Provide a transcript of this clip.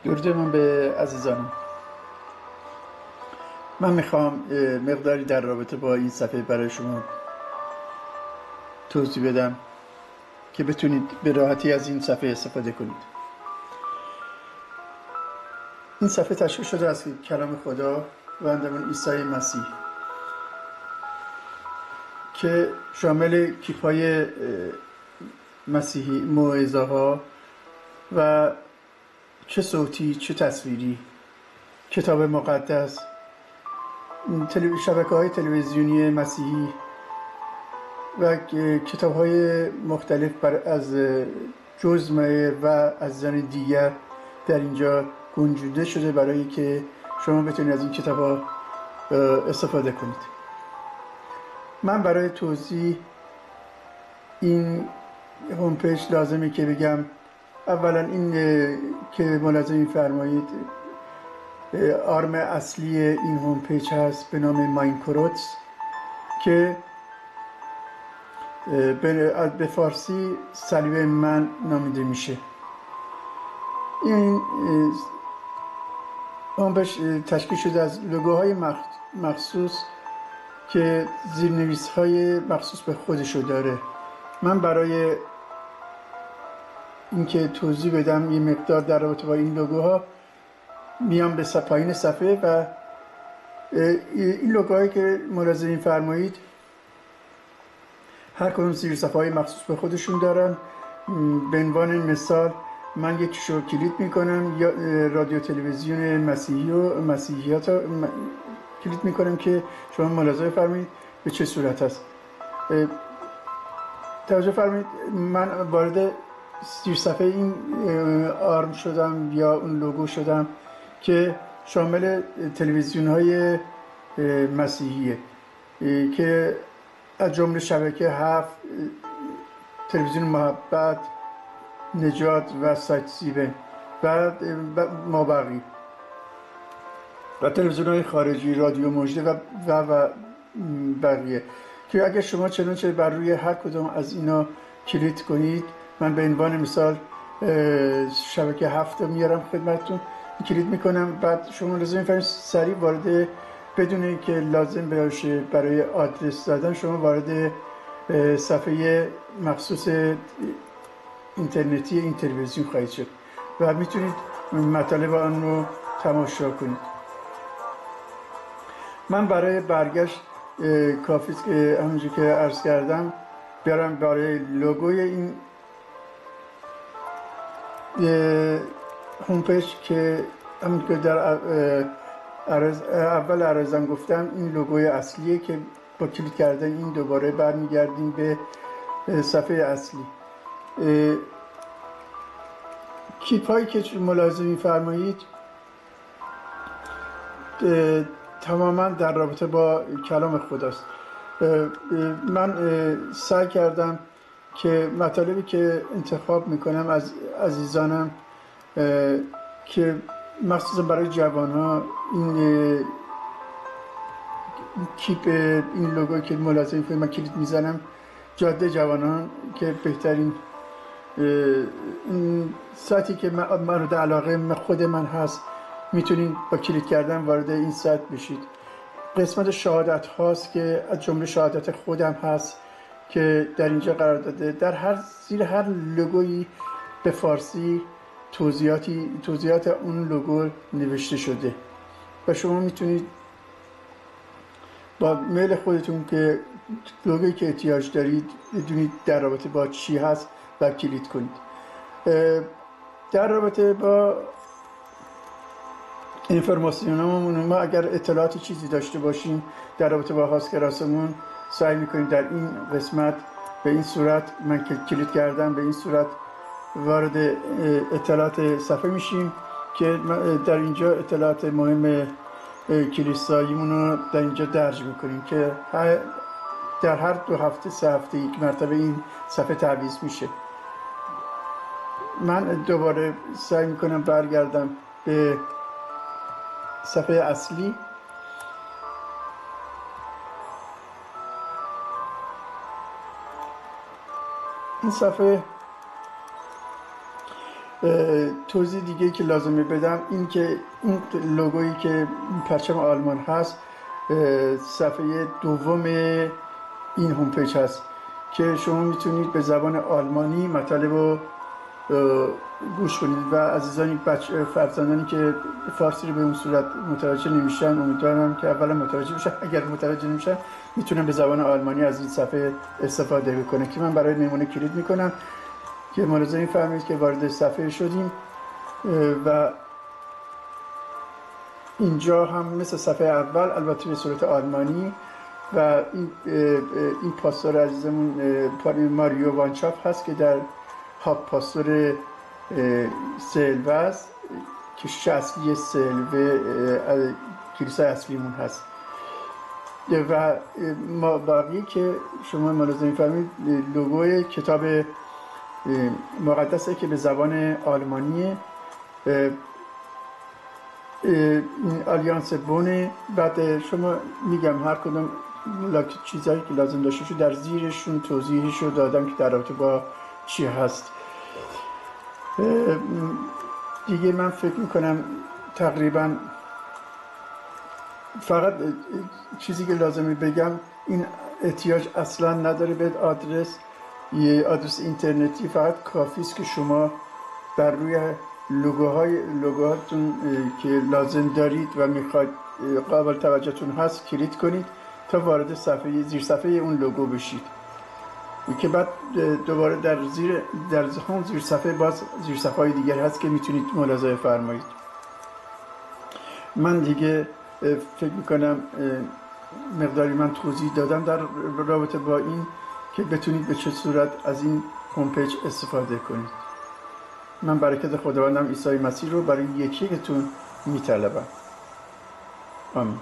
درود من به عزیزانم. من میخوام مقداری در رابطه با این صفحه برای شما توضیح بدم که بتونید به راحتی از این صفحه استفاده کنید. این صفحه تشکیل شده از کلام خدا و اندرون عیسی مسیح که شامل کلیپ‌های مسیحی، موعظه ها و چه صوتی چه تصویری، کتاب مقدس، شبکه‌های تلویزیونی مسیحی و کتاب‌های مختلف از جزمه و از زن دیگر در اینجا گنجونده شده برای که شما بتونید از این کتاب‌ها استفاده کنید. من برای توضیح این هوم پیج لازمه که بگم اولا این که ملاحظه می‌فرمایید آرم اصلی این هوم پیج هست به نام ماینکروتس که به فارسی صلیب من نامیده میشه. این هوم پیج تشکیل شده از لوگوهای مخصوص که زیرنویس‌های مخصوص به خودشو داره. من برای اینکه توضیح بدم یه مقدار در رابطه با این لوگوها میام به پایین صفحه و این لوگوهایی که ملاحظه می‌فرمایید هر کدوم زیر صفحه‌های مخصوص به خودشون دارن. به عنوان مثال من یکیشو کلیک میکنم یا رادیو تلویزیون مسیحی و مسیحیات رو کلیک میکنم که شما ملاحظه فرمایید به چه صورت هست. توجه فرمایید من وارد زیر صفحه این آرم شدم یا اون لوگو شدم که شامل تلویزیون های مسیحیه که از جمله شبکه 7، تلویزیون محبت، نجات و سایت سیبن و مابقی و تلویزیون های خارجی، رادیو مژده و بقیه که اگر شما چنانچه بر روی هر کدوم از اینا کلیک کنید، من به عنوان مثال شبکه 7 میارم خدمتتون، کلیک میکنم، بعد شما لازم میفهمید سریع وارد، بدون اینکه لازم باشه برای آدرس دادن شما وارد صفحه مخصوص اینترنتی این تلویزیون خواهید شد و میتونید مطالب آن رو تماشا کنید. من برای برگشت کافی است که همونجور که عرض کردم بیارم برای لوگوی این هوم پیج که همونطور که در اول عرضم گفتم این لوگوی اصلیه که با کلیک کردن این دوباره برمیگردیم به صفحه اصلی. کلیپ هایی که ملاحظه می‌فرمایید تماما در رابطه با کلام خداست. من سعی کردم که مطالبی که انتخاب میکنم از عزیزانم که مخصوصا برای جوان ها این کیپ، این لوگو که ملاحظه میکنید من کلیک میزنم جاده جوانان که بهترین سایتی که مورد علاقه خود من هست، میتونید با کلیک کردن وارد این سایت بشید. قسمت شهادت هاست که از جمله شهادت خودم هست که در اینجا قرار داده. در زیر هر لوگویی به فارسی توضیحات اون لوگو نوشته شده و شما میتونید با میل خودتون که لوگویی که احتیاج دارید بدونید در رابطه با چی هست و کلیک کنید. در رابطه با اینفورماسیونمون ما اگر اطلاعاتی چیزی داشته باشیم در رابطه با هاسکراسمون سعی میکنیم در این قسمت به این صورت، من که کلیک کردم به این صورت وارد اطلاعات صفحه میشیم که در اینجا اطلاعات مهم کلیساییمون رو در اینجا درج میکنیم که در هر 2 هفته 3 هفته یک مرتبه این صفحه تعویض میشه. من دوباره سعی میکنم برگردم به صفحه اصلی. این صفحه توضیح دیگه که لازمه بدم این که این لوگویی که پرچم آلمان هست صفحه دوم این هوم پیج هست که شما میتونید به زبان آلمانی مطالب رو گوش کنید و عزیزانی فرزندانی که فارسی رو به اون صورت متوجه نمیشن امیدوارم که اولا متوجه بشن، اگر متوجه نمیشن میتونن به زبان آلمانی از این صفحه استفاده بکنن که من برای نمونه کلید میکنم که ملاحظه میفرمایید که وارد صفحه شدیم و اینجا هم مثل صفحه اول البته به صورت آلمانی و این پاستور عزیزمون ماریو وانچاف هست که در هاب پاستور سلوه است که کشیش اصلی سلوه کلیسای اصلیمون هست و ما باقی که شما ملاحظه می‌فرمایید لوگوی کتاب مقدسه که به زبان آلمانیه، آلیانس بونه. بعد شما میگم هر کدوم چیزهایی که لازم داشته شو در زیرشون توضیحش رو دادم که در رابطه با چی هست. دیگه من فکر میکنم تقریبا فقط چیزی که لازمه بگم این احتیاج اصلا نداره به یه آدرس اینترنتی، فقط کافی است که شما بر روی لوگوهاتون که لازم دارید و میخواید قابل توجهتون هست کلیک کنید تا وارد صفحه زیر صفحه اون لوگو بشید که بعد دوباره در زیر صفحه باز زیر صفحه های دیگر هست که میتونید ملاحظه فرمایید. من دیگه فکر میکنم مقداری من توضیح دادم در رابطه با این که بتونید به چه صورت از این هوم پیج استفاده کنید. من برکت خداوندم عیسی مسیح رو برای یکی یکتون میطلبم. آمین.